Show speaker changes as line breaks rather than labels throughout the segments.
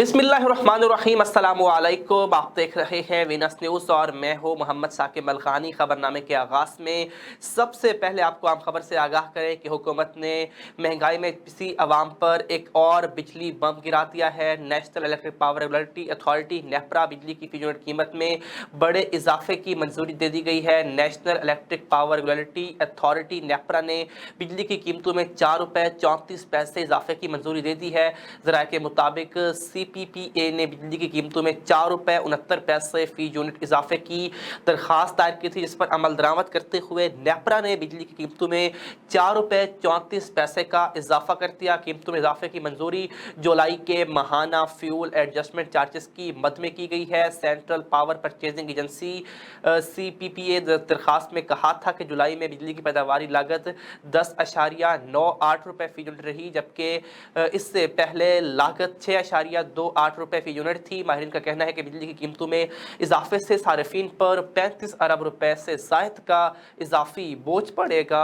बिस्मिल्लाहिर्रहमानिर्रहीम, अस्सलामु अलैकुम। आप देख रहे हैं वीनस न्यूज़ और मैं हूं मोहम्मद साकिब मलखानी। खबरनामे के आगाज़ में सबसे पहले आपको आम खबर से आगाह करें कि हुकूमत ने महंगाई में पिसी आवाम पर एक और बिजली बम गिरा दिया है। National electric power regulatory authority NEPRA बिजली की फी यूनिट कीमत में बड़े इजाफे की मंजूरी दे दी गई है। National electric power regulatory authority NEPRA ने बिजली की कीमतों में 4 रुपये 34 पैसे इजाफे की मंजूरी दे दी है। ज़राए के मुताबिक CPPA ने बिजली की कीमतों में 4 रुपये 69 पैसे फी यूनिट इजाफे की दरख्वास्त दायर की थी, जिस पर अमल दरामद करते हुए नेपरा ने बिजली की कीमतों में 4 रुपये 34 पैसे का इजाफा कर दिया। कीमतों में इजाफे की मंजूरी जुलाई के माहाना फ्यूल एडजस्टमेंट चार्जेस की मद में की गई है। Central power purchasing agency CPPA दरख्वास्त में कहा था कि जुलाई में बिजली की पैदावारी लागत 10.98 रुपये फी यूनिट रही, जबकि इससे पहले लागत 6.28 रुपये फी यूनिट थी। माहिरीन का कहना है कि बिजली की कीमतों में इजाफे से सार्फिन पर 35 अरब रुपए से ज़ायद का इजाफी बोझ पड़ेगा।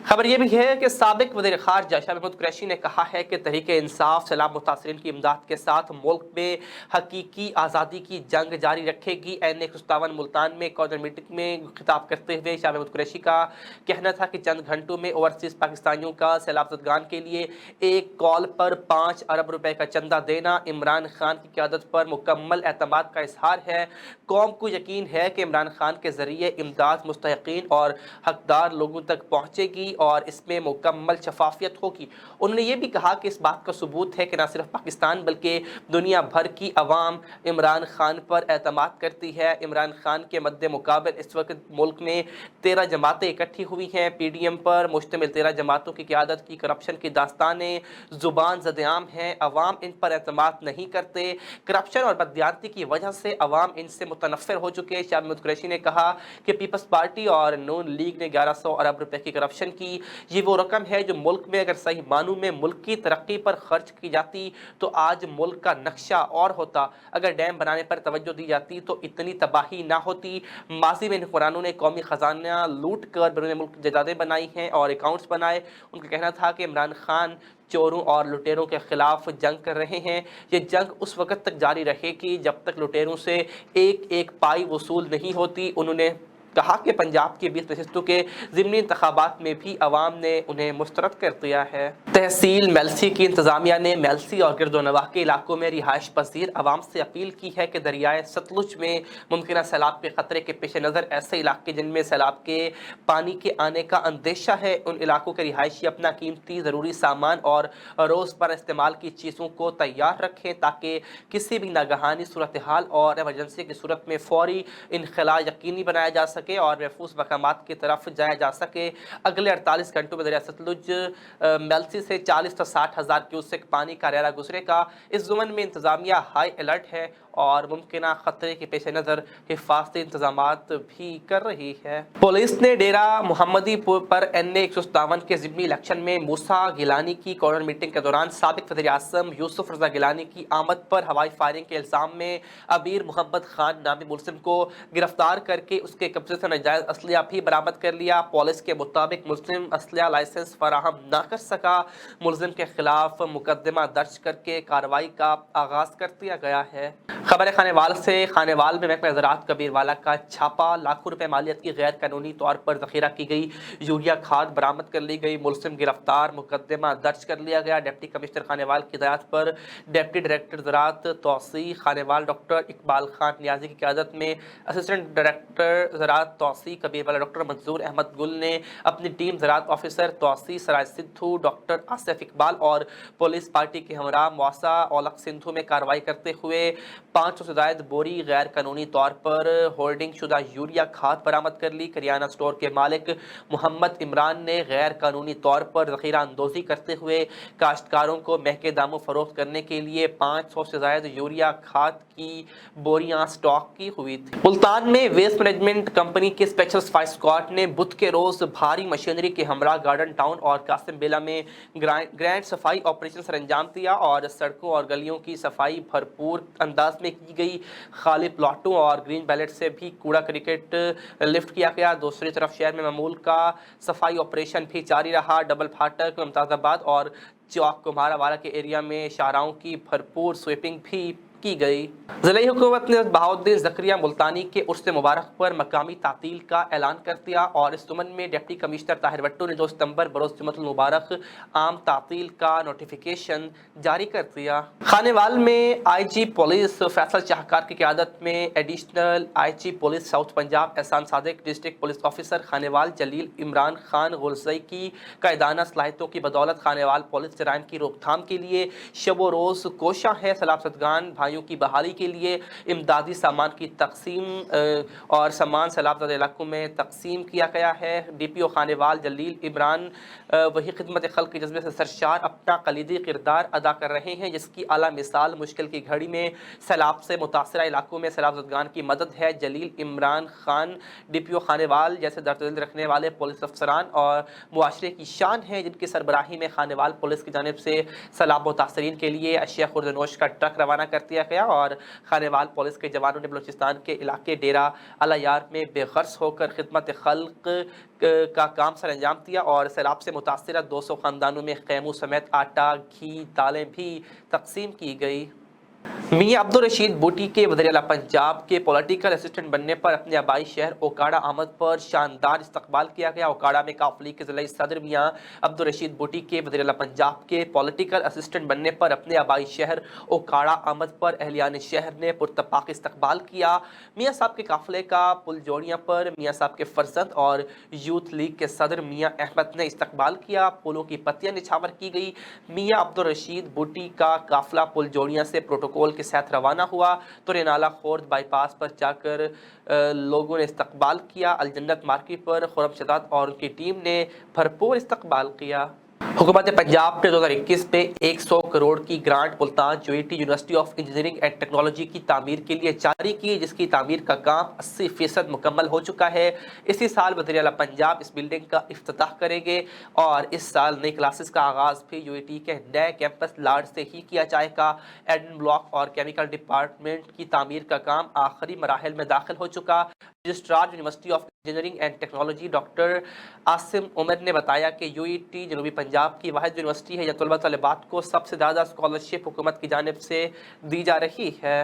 खबर यह भी है कि साबिक वज़ीर ख़ारजा शाह महमूद कुरैशी ने कहा है कि तहरीक इंसाफ सैलाब मुतासरीन की इमदाद के साथ मुल्क में हकीकी आज़ादी की जंग जारी रखेगी। N157 मुल्तान में कॉर्नर मीटिंग में खिताब करते हुए शाह महमूद कुरैशी का कहना था कि चंद घंटों में ओवरसीज़ पाकिस्तानियों का सैलाब ज़दगान के लिए एक कॉल पर 5 अरब रुपए का चंदा देना इमरान खान की क़यादत पर मुकम्मल एतमाद का इजहार है। कौम को यकीन है कि इमरान खान के ज़रिए इमदाद मुस्तहिकीन और हकदार लोगों तक पहुँचेगी और इसमें मुकम्मल शफाफियत होगी। उन्होंने ये भी कहा कि इस बात का सबूत है कि न सिर्फ पाकिस्तान बल्कि दुनिया भर की अवाम इमरान खान पर एतमाद करती है। इमरान खान के मद्दे मुकाबल इस वक्त मुल्क में 13 जमातें इकट्ठी हुई हैं। PDM पर मुश्तमिल 13 जमातों की क़यादत की करप्शन की दास्तानें ज़ुबान ज़देआम हैं। अवाम इन पर एतमाद नहीं करते। करप्शन और बददियानती की वजह से अवाम इनसे मुतनफ़िर हो चुके। शाह महमूद कुरैशी ने कहा कि पीपल्स पार्टी और नून लीग ने 1100 अरब रुपए की करप्शन की। ये वो रकम है जो मुल्क में अगर सही मानों में मुल्क की तरक्की पर खर्च की जाती तो आज मुल्क का नक्शा और होता। अगर डैम बनाने पर तवज्जो दी जाती तो इतनी तबाही ना होती। माजी में हुक्मरानों ने कौमी खजाना लूट कर बैरून मुल्क जायदादें बनाई हैं और अकाउंट्स बनाए। उनका कहना था कि इमरान खान चोरों और लुटेरों के खिलाफ जंग कर रहे हैं। ये जंग उस वक्त तक जारी रहेगी जब तक लुटेरों से एक एक पाई वसूल नहीं होती। उन्होंने कहा कि पंजाब के 20 नशिस्तों के ज़िमनी इंतखाबात में भी अवाम ने उन्हें मुस्तरद कर दिया है। तहसील मेलसी की इंतज़ामिया ने मेलसी और गिरदोनवाह के इलाकों में रिहाइश पजीर अवाम से अपील की है कि दरियाए सतलुज में मुमकिन सैलाब के ख़तरे के पेश नज़र ऐसे इलाके जिनमें सैलाब के पानी के आने का अंदेशा है, उन इलाकों के रिहायशी अपना कीमती ज़रूरी सामान और रोज़ पर इस्तेमाल की चीज़ों को तैयार रखें ताकि किसी भी नागहानी सूरत हाल और एमरजेंसी की सूरत में फ़ौरी इनखला यकीनी बनाया जा सके और महफूज मकामात की तरफ जाया जा सके। अगले 48 घंटों में दरिया सतलुज मेलसी से 40 से 60 हज़ार क्यूसेक पानी का रेला गुजरेगा। इस ज़मन में इंतज़ामिया हाई अलर्ट है और मुमकिन खतरे के पेश नज़र हिफाजती इंतजामात भी कर रही है। पुलिस ने डेरा मोहम्मदीपुर पर N157 के ज़िमनी इलेक्शन में मूसा गिलानी की कॉर्नर मीटिंग के दौरान साबिक वज़ीर आज़म यूसुफ रज़ा गिलानी की आमद पर हवाई फायरिंग के इल्ज़ाम में अमीर मोहम्मद खान नामी मुलजिम को गिरफ्तार करके उसके कब्जे से नाजायज़ असलिया भी बरामद कर लिया। पुलिस के मुताबिक मुस्लिम असलिया लाइसेंस फराहम न कर सका। मुलजिम के खिलाफ मुकदमा दर्ज करके कार्रवाई का आगाज़ कर दिया गया है। खबर खानेवाल से खानेवाल में महकमा ज़राअत कबीरवाला का छापा, लाखों रुपए मालियत की गैर कानूनी तौर पर ज़ख़ीरा की गई यूरिया खाद बरामद कर ली गई। मुलजिम गिरफ्तार, मुकदमा दर्ज कर लिया गया। डिप्टी कमिश्नर खानेवाल की हिदायत पर डिप्टी डायरेक्टर ज़राअत तौसी खानेवाल डॉक्टर इकबाल खान नियाज़ी की क़यादत में असिस्टेंट डायरेक्टर ज़राअत तौसी कबीरवाला डॉक्टर मंजूर अहमद गुल ने अपनी टीम ज़राअत ऑफिसर तौसी सराय सिद्धू डॉक्टर आसिफ इकबाल और पुलिस पार्टी के हमरा मौसा औलख सिंधु में कार्रवाई करते हुए 500 से ज़ायद बोरी गैर कानूनी तौर पर होल्डिंग शुदा यूरिया खाद बरामद कर ली। करियाना स्टोर के मालिक मोहम्मद इमरान ने गैर कानूनी तौर पर ज़ख़ीरा अंदोज़ी करते हुए काश्तकारों को महंगे दामों फरोख्त करने के लिए 500 से ज़ायद यूरिया खाद की बोरियां स्टॉक की हुई थी। मुल्तान में वेस्ट मैनेजमेंट कंपनी के स्पेशल स्पाई स्क्वाड ने बुध के रोज़ भारी मशीनरी के हमरा गार्डन टाउन और कासिम बेला में ग्रैंड सफाई ऑपरेशन सर अंजाम दिया और सड़कों और गलियों की सफाई भरपूर अंदाज में की गई। खाली प्लॉटों और ग्रीन बैलेट से भी कूड़ा क्रिकेट लिफ्ट किया गया। दूसरी तरफ शहर में मामूल का सफाई ऑपरेशन भी जारी रहा। डबल फाटक, मुमताज़ाबाद और चौक कुम्हारावाला के एरिया में शाहराहों की भरपूर स्वीपिंग भी की गई। ज़िला हुकूमत ने बहाउद्दीन ज़करिया मुल्तानी के उर्स मुबारक पर मकामी तातील का ऐलान कर दिया और इस जुमन में डिप्टी कमिश्नर ताहिर भट्टू ने 2 सितंबर बरोज़ जुम्मतुल मुबारक आम तातील का नोटिफिकेशन जारी कर दिया। खानेवाल में IG पुलिस फैसल शाहकार की क़यादत में additional IG police south Punjab Ehsan Sadiq, district police officer Khanewal Jalil Imran Khan Gulzai की कायदाना सलाहियतों की बदौलत खानेवाल पुलिस जराइम की रोकथाम के लिए शब व रोज़ कोशा है। सैलाब ज़दगान भाइयों की बहाली के लिए इमदादी सामान की तकसीम और सामान सैलाबज़दा इलाकों में तकसीम किया गया है। DPO खानेवाल जलील इमरान वही खिदमत खल्क के जज्बे से सरशार अपना कलीदी किरदार अदा कर रहे हैं, जिसकी आला मिसाल मुश्किल की घड़ी में सैलाब से मुतासरा इलाकों में सैलाबज़दगान की मदद है। जलील इमरान खान DPO खानेवाल जैसे दर्द रखने वाले पुलिस अफसरान और मुआशरे की शान है, जिनकी सरबराही में खानेवाल पुलिस की जानिब से सैलाब मुतासरीन के लिए अशिया खुर्दनोश का ट्रक रवाना कर दिया गया और खानेवाल पुलिस के जवानों ने बलूचिस्तान के इलाके डेरा अला यार में बेखर्च होकर खिदमत खल्क का काम सर अंजाम दिया और सैलाब से मुतासरा 200 ख़ानदानों में खैमों समेत आटा, घी, दालें भी तकसीम की गई। मियां अब्दुल रशीद बूटी के वज़ीर आला पंजाब के पॉलिटिकल असिस्टेंट बनने पर अपने आबाई शहर ओकाड़ा आमद पर शानदार इस्तकबाल किया गया। ओकाड़ा में काफ लीग के ज़िला सदर मियां अब्दुल रशीद बूटी के वज़ीर आला पंजाब के पॉलिटिकल असिस्टेंट बनने पर अपने आबाई शहर ओकाड़ा आमद पर अहलियान शहर ने पुरतपाक इस्तकबाल किया। मियां साहब के काफिले का पुल जोड़ियाँ पर मियां साहब के फर्जंद और यूथ लीग के सदर मियां अहमद ने इस्तकबाल किया। पुलों की पत्तियाँ निछावर की गई। मियां अब्दुल रशीद बूटी का काफिला पुल जोड़ियाँ से प्रोटोकॉल के साथ रवाना हुआ तो रेनाला खोर्द बाईपास पर जाकर लोगों ने इस्तकबाल किया। अलजन्नत मार्केट पर खुरम शदाद और उनकी टीम ने भरपूर इस्तकबाल किया। हुकूमत पंजाब ने 2021 में 100 करोड़ की grant Multan UAT university of engineering and technology की तामीर के लिए जारी की, जिसकी तामीर का काम 80% मुकम्मल हो चुका है। इसी साल वज़ीर आला पंजाब इस बिल्डिंग का इफ्तिताह करेंगे और इस साल नई क्लासेस का आगाज़ भी UAT के नए कैंपस लाड से ही किया जाएगा। एडमिन ब्लॉक और केमिकल डिपार्टमेंट की तामीर का काम आखिरी मराहिल में दाखिल हो चुका। Registrar university of engineering and technology doctor Asim Umar ने बताया कि UAT जनूबी पंजाब की वाहिद यूनिवर्सिटी है जहाँ तलबात को सबसे ज़्यादा स्कॉलरशिप हुकूमत की जानिब से दी जा रही है।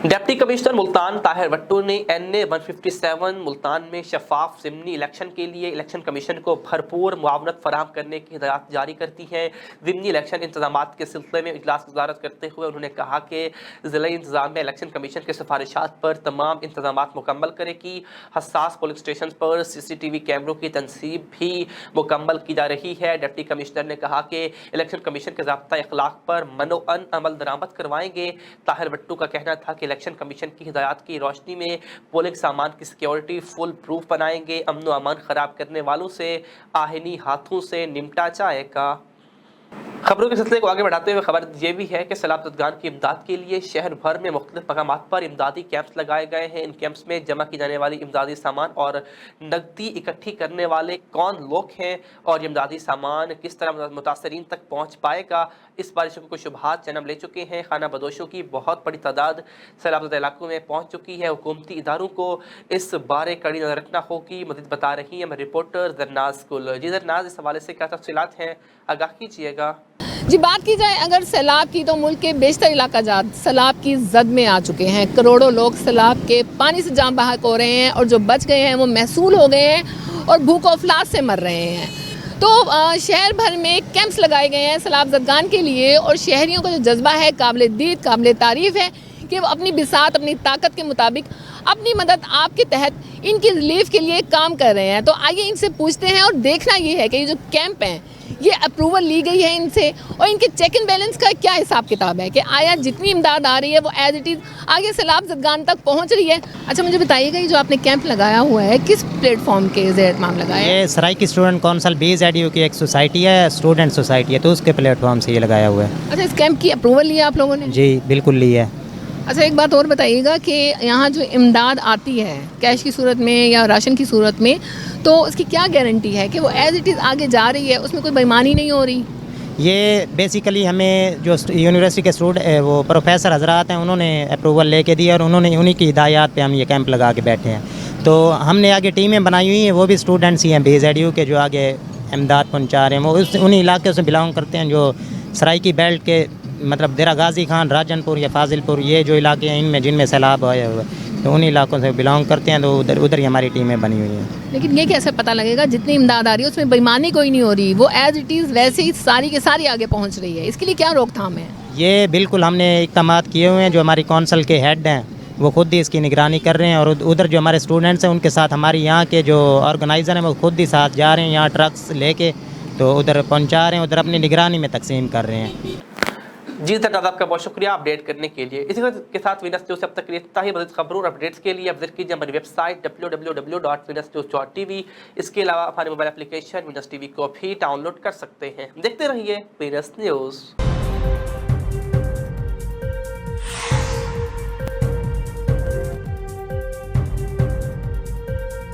डिप्टी कमिश्नर मुल्तान ताहिर भट्टू ने NA 157 मुल्तान में शफाफ ज़िमनी इलेक्शन के लिए इलेक्शन कमीशन को भरपूर मुआवनत फराहम करने की हिदायत जारी करती हैं। ज़िमनी इलेक्शन इंतजामात के सिलसिले में इजलास की वज़ारत करते हुए उन्होंने कहा कि ज़िला इंतजाम में इलेक्शन कमीशन के सिफारिशात पर तमाम इंतजामात मुकम्मल करेगी। हसास पोलिंग स्टेशन पर CCTV कैमरों की तनसीब भी मुकम्मल की जा रही है। डिप्टी कमिश्नर ने कहा कि इलेक्शन कमीशन के ज़ाब्ता अखलाक पर मनोअन अमल दरामद करवाएंगे। ताहिर भट्टू का कहना था कि इलेक्शन कमीशन की हिदायत की रोशनी में पोलिंग सामान की सिक्योरिटी फुल प्रूफ बनाएंगे। अमन व अमान खराब करने वालों से आहिनी हाथों से निपटा जाएगा। खबरों के सिलसिले को आगे बढ़ाते हुए खबर ये भी है कि सैलाब ज़दगान की इमदाद के लिए शहर भर में मुख्तलिफ मकामात पर इमदादी कैंप्स लगाए गए हैं। इन कैंप्स में जमा की जाने वाली इमदादी सामान और नकदी इकट्ठी करने वाले कौन लोग हैं और इमदादी सामान किस तरह मुतासरीन तक पहुँच पाएगा, इस बारे में कुछ शुबहात जन्म ले चुके हैं। खाना बदोशों की बहुत बड़ी तादाद सैलाब इलाकों में पहुँच चुकी है। हुकूमती इदारों को इस बारे कड़ी नजर रखना होगी, मज़ीद बता रही है हमारे रिपोर्टर जरनाज कुल। जी जरनाज, इस हवाले से क्या तफसीलात हैं, आगाह कीजिएगा।
जी, बात की जाए अगर सैलाब की तो मुल्क के बेशतर इलाका जात सैलाब की जद में आ चुके हैं। करोड़ों लोग सैलाब के पानी से जाम बहक हो रहे हैं और जो बच गए हैं वो महसूल हो गए हैं और भूख और अफलास से मर रहे हैं। तो शहर भर में कैंप्स लगाए गए हैं सैलाब ज़दगान के लिए और शहरियों का जो जज्बा है काबिल दीद काबिल तारीफ़ है कि वो अपनी बिसात अपनी ताकत के मुताबिक अपनी मदद आपके तहत इनकी रिलीफ के लिए काम कर रहे हैं। तो आइए इनसे पूछते हैं और देखना ये है कि ये जो कैंप हैं ये अप्रूवल ली गई है इनसे और इनके चेक एंड बैलेंस का क्या हिसाब किताब है कि आया जितनी इमदाद आ रही है वो एज इट इज़ आगे सैलाब ज़दगान तक पहुंच रही है। अच्छा, मुझे बताइएगा ये जो आपने कैंप लगाया हुआ है किस प्लेटफॉर्म के ज़ेर-ए-एहतमाम लगाया है?
ये सराइकी स्टूडेंट काउंसिल BZU की एक सोसाइटी है, स्टूडेंट सोसाइटी है, तो उसके प्लेटफॉर्म से ये लगाया हुआ है।
अच्छा, इस कैंप की अप्रूवल ली है आप लोगों ने?
जी बिल्कुल ली है।
अच्छा, एक बात और बताइएगा कि यहाँ जो इमदाद आती है कैश की सूरत में या राशन की सूरत में, तो उसकी क्या गारंटी है कि वो एज इट इज़ आगे जा रही है, उसमें कोई बेईमानी नहीं हो रही?
یہ بیسیکلی ہمیں جو یونیورسٹی کے وہ پروفیسر حضرات ہیں انہوں نے اپروول لے کے دیا اور انہوں نے انہی کی ہدایات پہ ہم یہ کیمپ لگا کے بیٹھے ہیں. تو ہم نے آگے ٹیمیں بنائی ہوئی ہیں, وہ بھی اسٹوڈنٹس ہی ہیں BZDU کے جو آگے امداد پہنچا رہے ہیں. وہ انہی علاقے سے بلانگ کرتے ہیں جو سرائکی بیلٹ کے مطلب دیرہ غازی خان, راجن پور یا فاضل پور, یہ جو علاقے ہیں ان میں جن میں سیلاب آیا ہوا ہے تو انہی علاقوں سے بلانگ کرتے ہیں. تو ادھر ہی ہماری ٹیمیں بنی ہوئی ہیں.
لیکن یہ کیسے پتہ لگے گا جتنی امداد آ رہی ہے اس میں بےایمانی کوئی نہیں ہو رہی, وہ ایز اٹ از ویسے ہی ساری کے ساری آگے پہنچ رہی ہے, اس کے لیے کیا روک تھام ہے؟
یہ بالکل ہم نے اقدامات کیے ہوئے ہیں. جو ہماری کونسل کے ہیڈ ہیں وہ خود ہی اس کی نگرانی کر رہے ہیں, اور ادھر جو ہمارے اسٹوڈنٹس ہیں ان کے ساتھ ہماری یہاں کے جو آرگنائزر ہیں وہ خود ہی ساتھ جا رہے ہیں, یہاں ٹرکس لے کے تو ادھر پہنچا رہے ہیں, ادھر اپنی نگرانی میں تقسیم کر رہے ہیں.
جی سر, آپ کا بہت شکریہ اپڈیٹ کرنے کے لیے. اسی کے ساتھ وینس نیوز سے اب تک اتنا ہی. مزید خبروں اور اپڈیٹس کے لیے وزٹ کیجیے ہماری ویب سائٹ www.venusnews.tv. اس کے علاوہ ہمارے موبائل اپلیکیشن وینس TV کو بھی ڈاؤن لوڈ کر سکتے ہیں. دیکھتے رہیے وینس نیوز.